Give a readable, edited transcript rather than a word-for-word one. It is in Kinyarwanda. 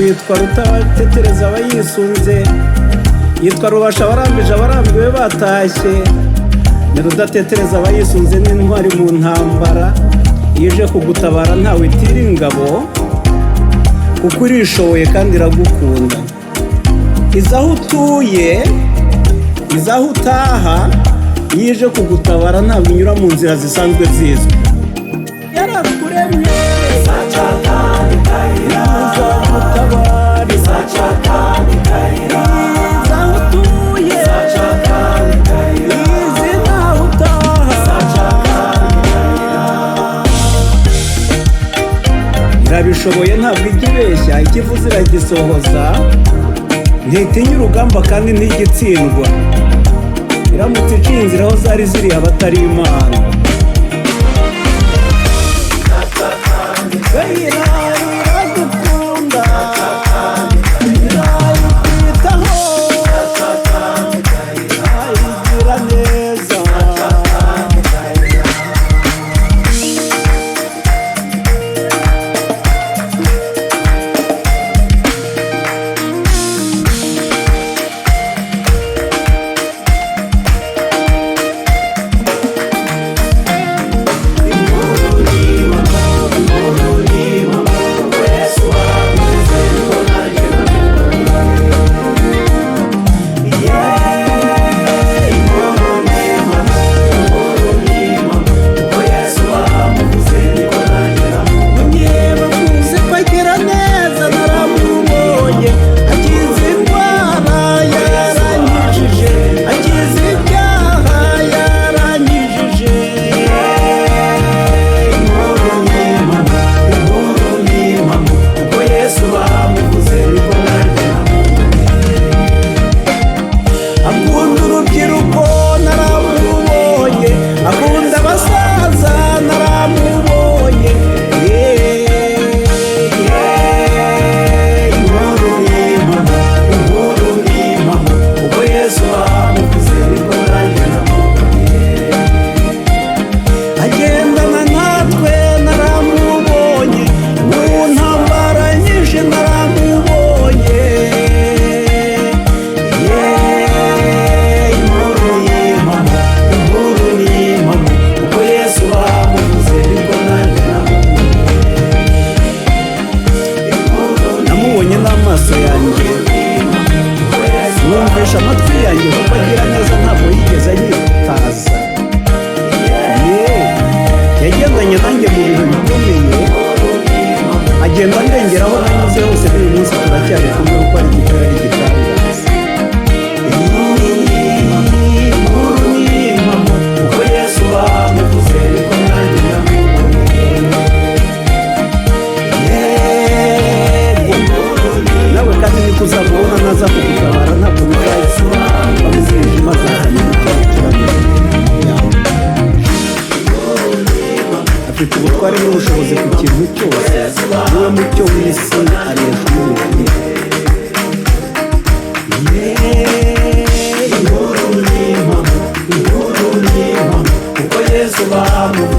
Yitwa Rutatetereza abayisunze, yitwa Rubasha abarambije abarambiwe batashye. Ni Rudatetereza abayisunze n'intwari mu ntambara, ije kugutabara ntawe itira ingabo, kuko urishoboye kandi iragukunda. Izaho utuye, izaho utaha, ije kugutabara ntabwo inyura mu nzira zisanzwe zizwi. Yarakuremye irabishoboye ntabwo ijya ibeshya, ikivuze iragisohoza. Ntitinya urugamba kandi ntigitsindwa, iramutse iciye inzira aho zari ziri abatari Imana. Numvisha amatwi yanjye kuko agira neza ntabwo yigeze yitaza. Yagendanye nanjye mu bintu bikomeye, agenda ndengeraho nanyuze hose. N'uyu munsi turacyari kumwe kuko ari igitero ari igitangaza. Kuko Yesu bamuvuze niko nanjye namubonye. Nawe kandi niko uzamubona naza kugutabara, ntabwo bizahise bamuzirije maze afite ubutware n'ubushobozi ku kintu cyose. Niwe mucyo w'isi, areshwa n'umubiri. Kuko Yesu bamuvuze